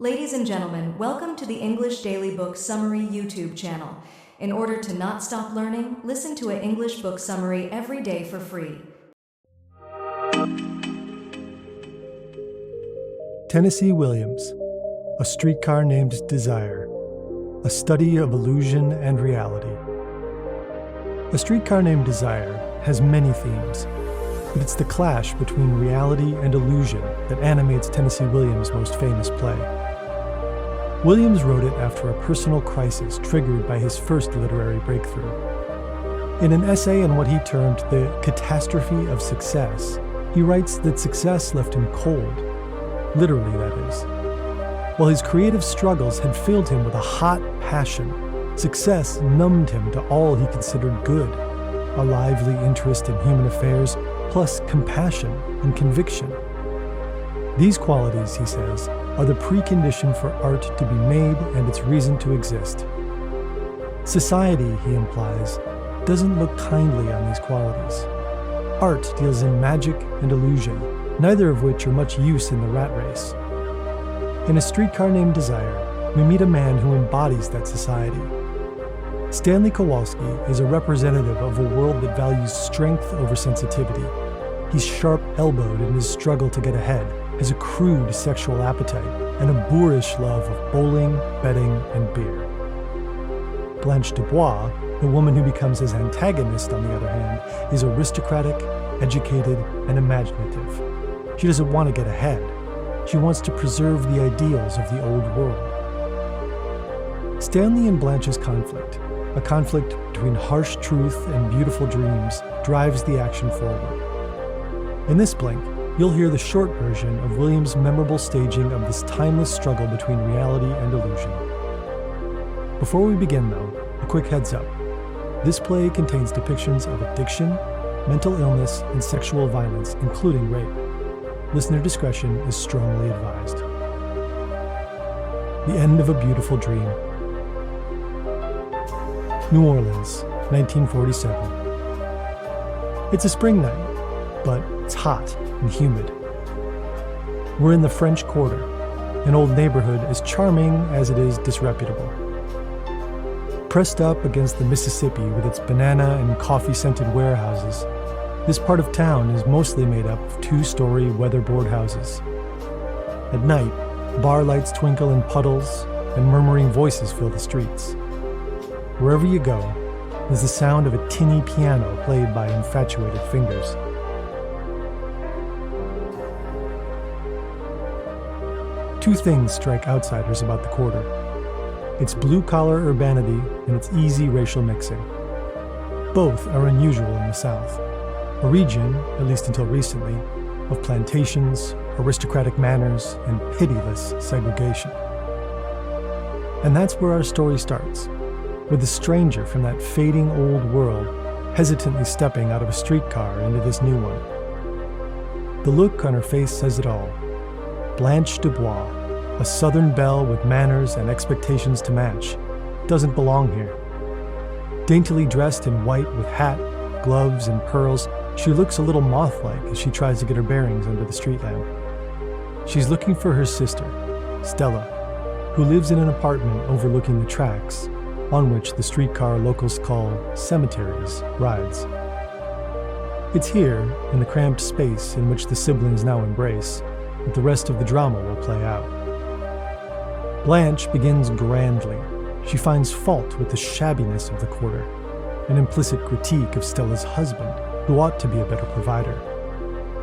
Ladies and gentlemen, welcome to the English Daily Book Summary YouTube channel. In order to not stop learning, listen to an English book summary every day for free. Tennessee Williams, A Streetcar Named Desire, a study of illusion and reality. A Streetcar Named Desire has many themes, but it's the clash between reality and illusion that animates Tennessee Williams' most famous play. Williams wrote it after a personal crisis triggered by his first literary breakthrough. In an essay on what he termed the catastrophe of success, he writes that success left him cold, literally that is. While his creative struggles had filled him with a hot passion, success numbed him to all he considered good, a lively interest in human affairs, plus compassion and conviction. These qualities, he says, are the precondition for art to be made and its reason to exist. Society, he implies, doesn't look kindly on these qualities. Art deals in magic and illusion, neither of which are much use in the rat race. In A Streetcar Named Desire, we meet a man who embodies that society. Stanley Kowalski is a representative of a world that values strength over sensitivity. He's sharp-elbowed in his struggle to get ahead, has a crude sexual appetite, and a boorish love of bowling, betting, and beer. Blanche Dubois, the woman who becomes his antagonist, on the other hand, is aristocratic, educated, and imaginative. She doesn't want to get ahead. She wants to preserve the ideals of the old world. Stanley and Blanche's conflict, a conflict between harsh truth and beautiful dreams, drives the action forward. In this blink, you'll hear the short version of Williams' memorable staging of this timeless struggle between reality and illusion. Before we begin, though, a quick heads up. This play contains depictions of addiction, mental illness, and sexual violence, including rape. Listener discretion is strongly advised. The End of a Beautiful Dream. New Orleans, 1947. It's a spring night, but it's hot and humid. We're in the French Quarter, an old neighborhood as charming as it is disreputable. Pressed up against the Mississippi with its banana and coffee-scented warehouses, this part of town is mostly made up of two-story weatherboard houses. At night, bar lights twinkle in puddles, and murmuring voices fill the streets. Wherever you go, there's the sound of a tinny piano played by infatuated fingers. Two things strike outsiders about the quarter: its blue-collar urbanity and its easy racial mixing. Both are unusual in the South, a region, at least until recently, of plantations, aristocratic manners, and pitiless segregation. And that's where our story starts, with a stranger from that fading old world hesitantly stepping out of a streetcar into this new one. The look on her face says it all. Blanche Dubois, a Southern belle with manners and expectations to match, doesn't belong here. Daintily dressed in white with hat, gloves, and pearls, she looks a little moth-like as she tries to get her bearings under the street lamp. She's looking for her sister, Stella, who lives in an apartment overlooking the tracks on which the streetcar locals call cemeteries rides. It's here, in the cramped space in which the siblings now embrace, that the rest of the drama will play out. Blanche begins grandly. She finds fault with the shabbiness of the quarter, an implicit critique of Stella's husband, who ought to be a better provider.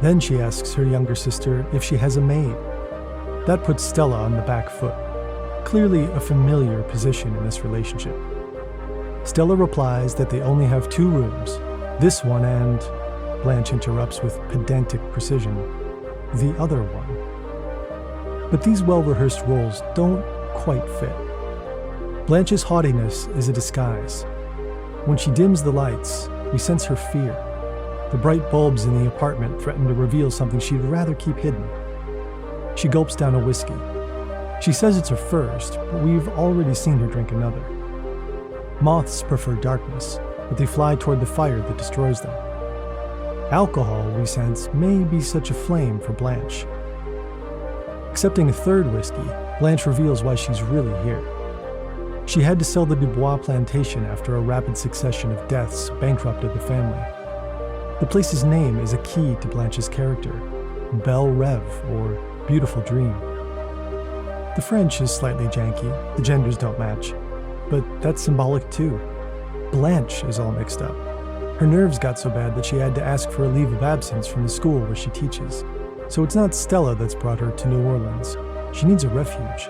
Then she asks her younger sister if she has a maid. That puts Stella on the back foot, clearly a familiar position in this relationship. Stella replies that they only have 2 rooms, this one and, Blanche interrupts with pedantic precision, the other one. But these well-rehearsed roles don't quite fit. Blanche's haughtiness is a disguise. When she dims the lights, we sense her fear. The bright bulbs in the apartment threaten to reveal something she'd rather keep hidden. She gulps down a whiskey. She says it's her first, but we've already seen her drink another. Moths prefer darkness, but they fly toward the fire that destroys them. Alcohol, we sense, may be such a flame for Blanche. Accepting a third whiskey, Blanche reveals why she's really here. She had to sell the Dubois plantation after a rapid succession of deaths bankrupted the family. The place's name is a key to Blanche's character, Belle Rêve, or Beautiful Dream. The French is slightly janky, the genders don't match, but that's symbolic too. Blanche is all mixed up. Her nerves got so bad that she had to ask for a leave of absence from the school where she teaches. So it's not Stella that's brought her to New Orleans. She needs a refuge.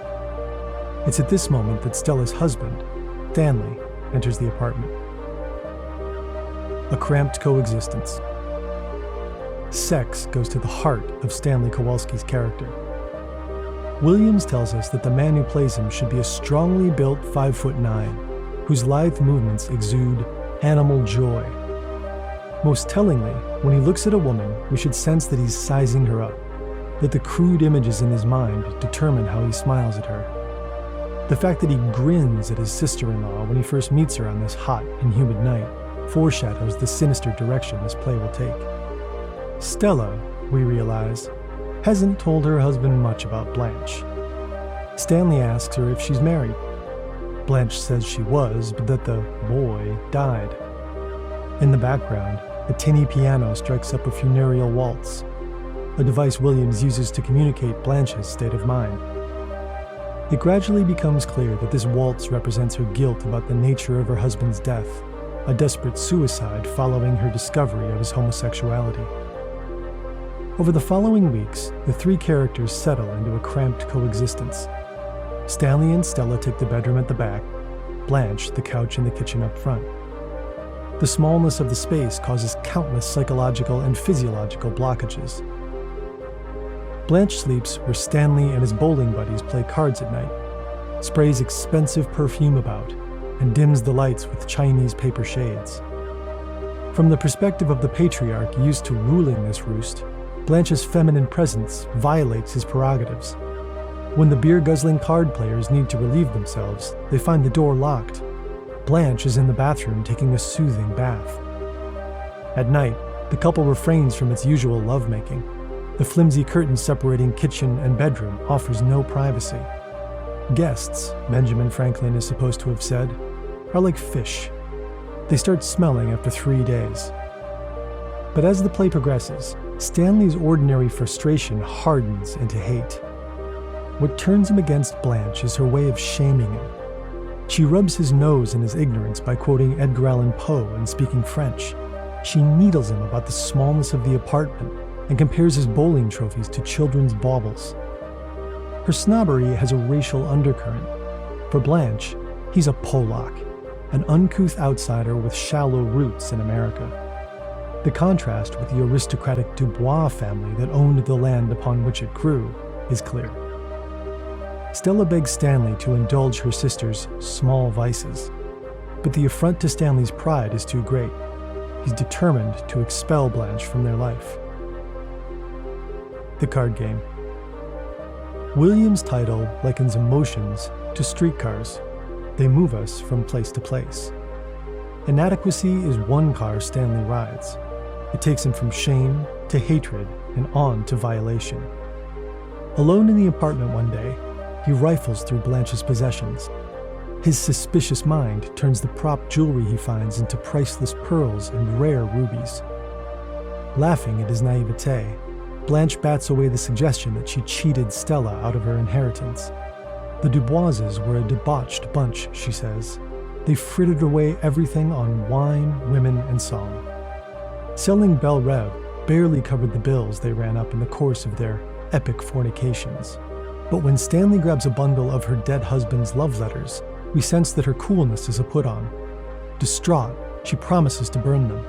It's at this moment that Stella's husband, Stanley, enters the apartment. A cramped coexistence. Sex goes to the heart of Stanley Kowalski's character. Williams tells us that the man who plays him should be a strongly built 5'9", whose lithe movements exude animal joy. Most tellingly, when he looks at a woman, we should sense that he's sizing her up, that the crude images in his mind determine how he smiles at her. The fact that he grins at his sister-in-law when he first meets her on this hot and humid night foreshadows the sinister direction this play will take. Stella, we realize, hasn't told her husband much about Blanche. Stanley asks her if she's married. Blanche says she was, but that the boy died. In the background, a tinny piano strikes up a funereal waltz, a device Williams uses to communicate Blanche's state of mind. It gradually becomes clear that this waltz represents her guilt about the nature of her husband's death, a desperate suicide following her discovery of his homosexuality. Over the following weeks, the three characters settle into a cramped coexistence. Stanley and Stella take the bedroom at the back, Blanche the couch in the kitchen up front. The smallness of the space causes countless psychological and physiological blockages. Blanche sleeps where Stanley and his bowling buddies play cards at night, sprays expensive perfume about, and dims the lights with Chinese paper shades. From the perspective of the patriarch used to ruling this roost, Blanche's feminine presence violates his prerogatives. When the beer-guzzling card players need to relieve themselves, they find the door locked. Blanche is in the bathroom taking a soothing bath. At night, the couple refrains from its usual lovemaking. The flimsy curtain separating kitchen and bedroom offers no privacy. Guests, Benjamin Franklin is supposed to have said, are like fish. They start smelling after 3 days. But as the play progresses, Stanley's ordinary frustration hardens into hate. What turns him against Blanche is her way of shaming him. She rubs his nose in his ignorance by quoting Edgar Allan Poe and speaking French. She needles him about the smallness of the apartment and compares his bowling trophies to children's baubles. Her snobbery has a racial undercurrent. For Blanche, he's a Polak, an uncouth outsider with shallow roots in America. The contrast with the aristocratic Dubois family that owned the land upon which it grew is clear. Stella begs Stanley to indulge her sister's small vices, but the affront to Stanley's pride is too great. He's determined to expel Blanche from their life. The card game. Williams' title likens emotions to streetcars. They move us from place to place. Inadequacy is one car Stanley rides. It takes him from shame to hatred and on to violation. Alone in the apartment one day, he rifles through Blanche's possessions. His suspicious mind turns the prop jewelry he finds into priceless pearls and rare rubies. Laughing at his naivete, Blanche bats away the suggestion that she cheated Stella out of her inheritance. The Duboises were a debauched bunch, she says. They frittered away everything on wine, women, and song. Selling Belle Rêve barely covered the bills they ran up in the course of their epic fornications. But when Stanley grabs a bundle of her dead husband's love letters, we sense that her coolness is a put-on. Distraught, she promises to burn them.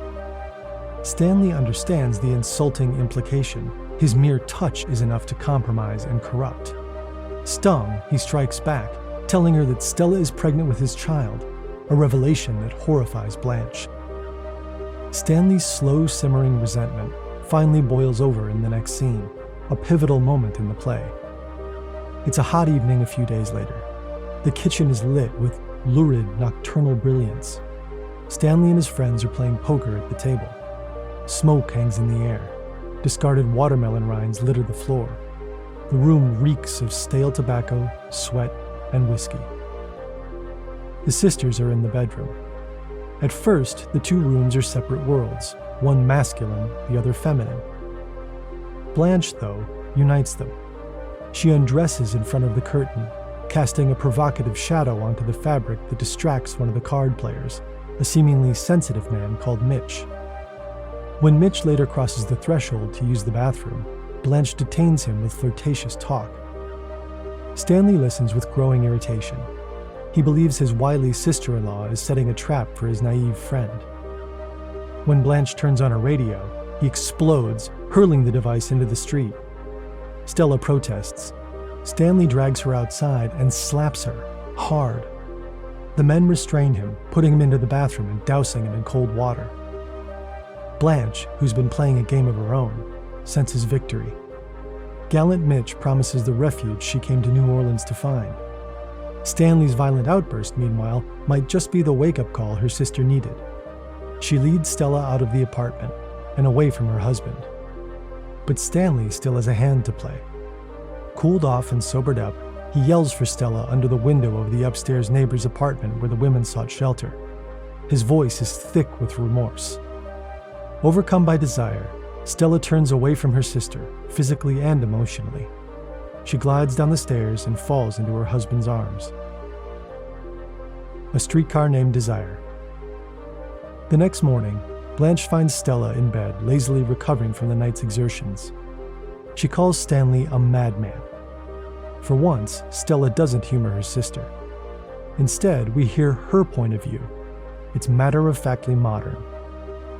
Stanley understands the insulting implication. His mere touch is enough to compromise and corrupt. Stung, he strikes back, telling her that Stella is pregnant with his child, a revelation that horrifies Blanche. Stanley's slow simmering resentment finally boils over in the next scene, a pivotal moment in the play. It's a hot evening a few days later. The kitchen is lit with lurid nocturnal brilliance. Stanley and his friends are playing poker at the table. Smoke hangs in the air. Discarded watermelon rinds litter the floor. The room reeks of stale tobacco, sweat, and whiskey. The sisters are in the bedroom. At first, the two rooms are separate worlds, one masculine, the other feminine. Blanche, though, unites them. She undresses in front of the curtain, casting a provocative shadow onto the fabric that distracts one of the card players, a seemingly sensitive man called Mitch. When Mitch later crosses the threshold to use the bathroom, Blanche detains him with flirtatious talk. Stanley listens with growing irritation. He believes his wily sister-in-law is setting a trap for his naive friend. When Blanche turns on her radio, he explodes, hurling the device into the street. Stella protests. Stanley drags her outside and slaps her, hard. The men restrain him, putting him into the bathroom and dousing him in cold water. Blanche, who's been playing a game of her own, senses victory. Gallant Mitch promises the refuge she came to New Orleans to find. Stanley's violent outburst, meanwhile, might just be the wake-up call her sister needed. She leads Stella out of the apartment and away from her husband. But Stanley still has a hand to play. Cooled off and sobered up, he yells for Stella under the window of the upstairs neighbor's apartment where the women sought shelter. His voice is thick with remorse. Overcome by desire, Stella turns away from her sister, physically and emotionally. She glides down the stairs and falls into her husband's arms. A Streetcar Named Desire. The next morning, Blanche finds Stella in bed, lazily recovering from the night's exertions. She calls Stanley a madman. For once, Stella doesn't humor her sister. Instead, we hear her point of view. It's matter-of-factly modern.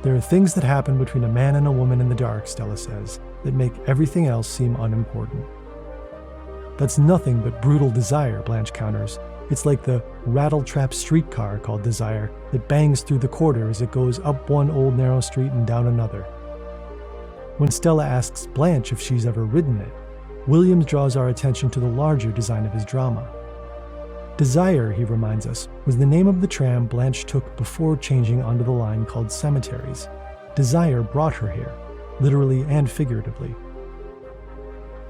There are things that happen between a man and a woman in the dark, Stella says, that make everything else seem unimportant. That's nothing but brutal desire, Blanche counters. It's like the rattle-trap streetcar called Desire that bangs through the quarter as it goes up one old narrow street and down another. When Stella asks Blanche if she's ever ridden it, Williams draws our attention to the larger design of his drama. Desire, he reminds us, was the name of the tram Blanche took before changing onto the line called Cemeteries. Desire brought her here, literally and figuratively.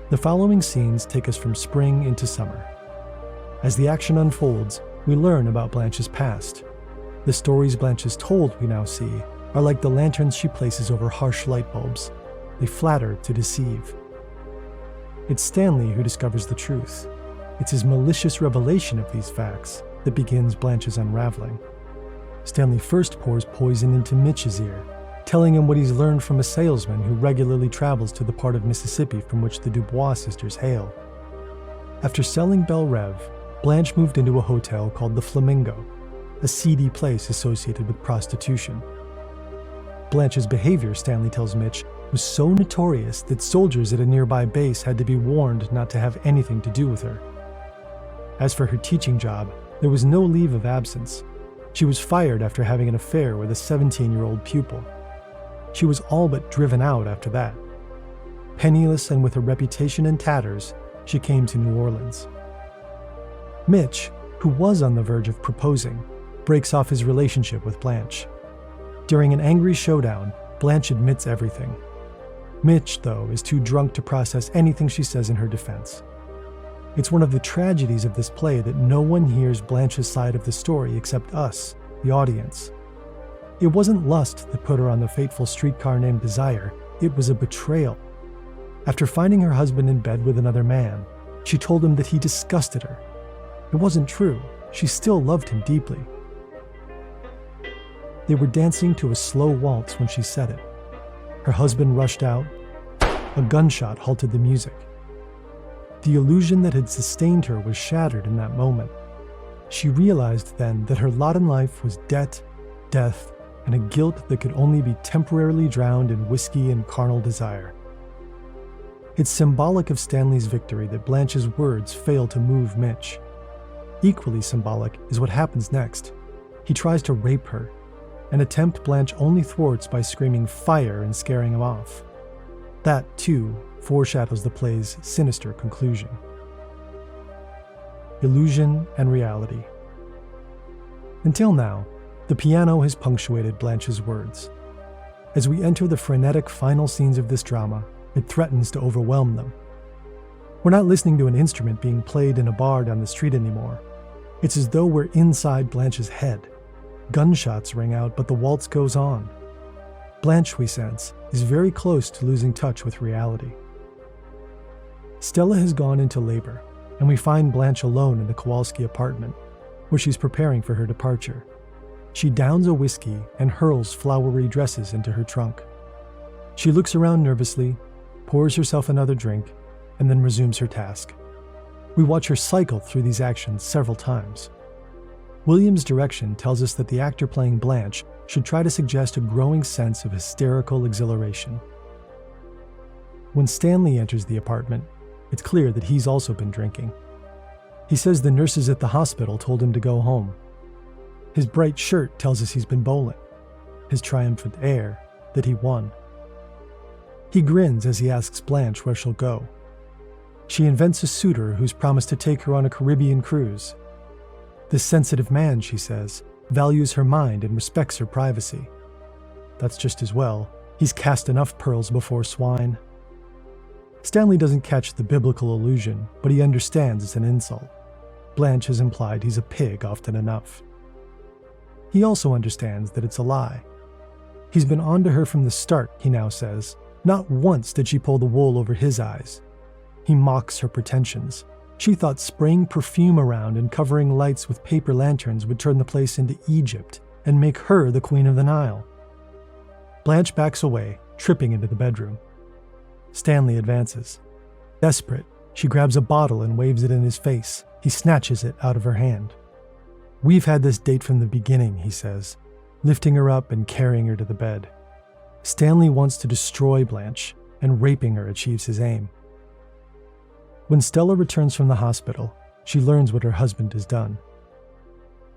The following scenes take us from spring into summer. As the action unfolds, we learn about Blanche's past. The stories Blanche is told, we now see, are like the lanterns she places over harsh light bulbs. They flatter to deceive. It's Stanley who discovers the truth. It's his malicious revelation of these facts that begins Blanche's unraveling. Stanley first pours poison into Mitch's ear, telling him what he's learned from a salesman who regularly travels to the part of Mississippi from which the Dubois sisters hail. After selling Belle Reve, Blanche moved into a hotel called the Flamingo, a seedy place associated with prostitution. Blanche's behavior, Stanley tells Mitch, was so notorious that soldiers at a nearby base had to be warned not to have anything to do with her. As for her teaching job, there was no leave of absence. She was fired after having an affair with a 17-year-old pupil. She was all but driven out after that. Penniless and with a reputation in tatters, she came to New Orleans. Mitch, who was on the verge of proposing, breaks off his relationship with Blanche. During an angry showdown, Blanche admits everything. Mitch, though, is too drunk to process anything she says in her defense. It's one of the tragedies of this play that no one hears Blanche's side of the story except us, the audience. It wasn't lust that put her on the fateful streetcar named Desire, it was a betrayal. After finding her husband in bed with another man, she told him that he disgusted her. It wasn't true. She still loved him deeply. They were dancing to a slow waltz when she said it. Her husband rushed out. A gunshot halted the music. The illusion that had sustained her was shattered in that moment. She realized then that her lot in life was debt, death, and a guilt that could only be temporarily drowned in whiskey and carnal desire. It's symbolic of Stanley's victory that Blanche's words fail to move Mitch. Equally symbolic is what happens next. He tries to rape her, an attempt Blanche only thwarts by screaming fire and scaring him off. That, too, foreshadows the play's sinister conclusion. Illusion and reality. Until now, the piano has punctuated Blanche's words. As we enter the frenetic final scenes of this drama, it threatens to overwhelm them. We're not listening to an instrument being played in a bar down the street anymore. It's as though we're inside Blanche's head. Gunshots ring out, but the waltz goes on. Blanche, we sense, is very close to losing touch with reality. Stella has gone into labor, and we find Blanche alone in the Kowalski apartment, where she's preparing for her departure. She downs a whiskey and hurls flowery dresses into her trunk. She looks around nervously, pours herself another drink, and then resumes her task. We watch her cycle through these actions several times. Williams' direction tells us that the actor playing Blanche should try to suggest a growing sense of hysterical exhilaration. When Stanley enters the apartment, it's clear that he's also been drinking. He says the nurses at the hospital told him to go home. His bright shirt tells us he's been bowling. His triumphant air, that he won. He grins as he asks Blanche where she'll go. She invents a suitor who's promised to take her on a Caribbean cruise. This sensitive man, she says, values her mind and respects her privacy. That's just as well. He's cast enough pearls before swine. Stanley doesn't catch the biblical allusion, but he understands it's an insult. Blanche has implied he's a pig often enough. He also understands that it's a lie. He's been on to her from the start, he now says. Not once did she pull the wool over his eyes. He mocks her pretensions. She thought spraying perfume around and covering lights with paper lanterns would turn the place into Egypt and make her the Queen of the Nile. Blanche backs away, tripping into the bedroom. Stanley advances. Desperate, she grabs a bottle and waves it in his face. He snatches it out of her hand. "We've had this date from the beginning," he says, lifting her up and carrying her to the bed. Stanley wants to destroy Blanche, and raping her achieves his aim. When Stella returns from the hospital, she learns what her husband has done.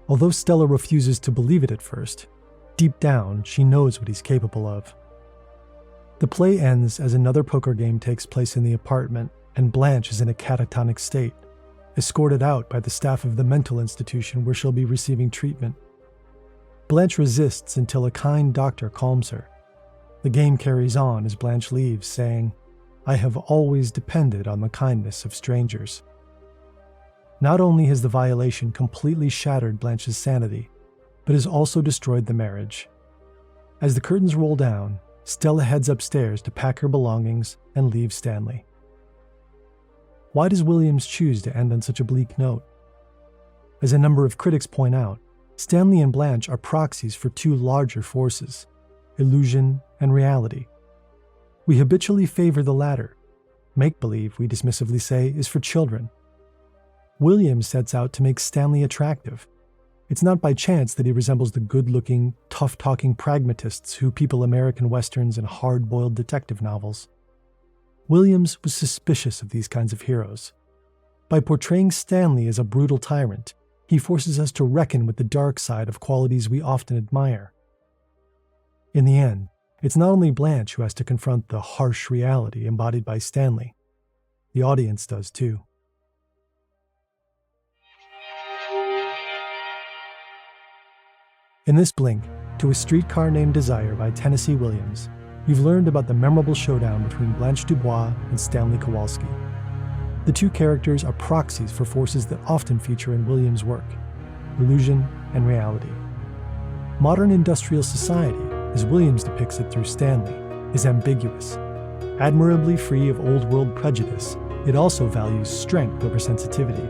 Although Stella refuses to believe it at first, deep down she knows what he's capable of. The play ends as another poker game takes place in the apartment, and Blanche is in a catatonic state, escorted out by the staff of the mental institution where she'll be receiving treatment. Blanche resists until a kind doctor calms her. The game carries on as Blanche leaves, saying, "I have always depended on the kindness of strangers." Not only has the violation completely shattered Blanche's sanity, but has also destroyed the marriage. As the curtains roll down, Stella heads upstairs to pack her belongings and leave Stanley. Why does Williams choose to end on such a bleak note? As a number of critics point out, Stanley and Blanche are proxies for two larger forces, illusion and reality. We habitually favor the latter. Make-believe, we dismissively say, is for children. Williams sets out to make Stanley attractive. It's not by chance that he resembles the good-looking, tough-talking pragmatists who people American westerns and hard-boiled detective novels. Williams was suspicious of these kinds of heroes. By portraying Stanley as a brutal tyrant, he forces us to reckon with the dark side of qualities we often admire. In the end, it's not only Blanche who has to confront the harsh reality embodied by Stanley. The audience does too. In this blink, to A Streetcar Named Desire by Tennessee Williams, you've learned about the memorable showdown between Blanche Dubois and Stanley Kowalski. The two characters are proxies for forces that often feature in Williams' work, illusion and reality. Modern industrial society, as Williams depicts it through Stanley, is ambiguous. Admirably free of old-world prejudice, it also values strength over sensitivity.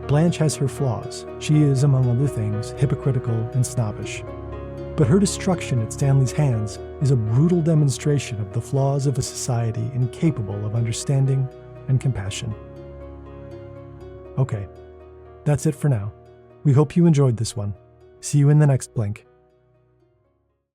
Blanche has her flaws. She is, among other things, hypocritical and snobbish. But her destruction at Stanley's hands is a brutal demonstration of the flaws of a society incapable of understanding and compassion. Okay, that's it for now. We hope you enjoyed this one. See you in the next blink.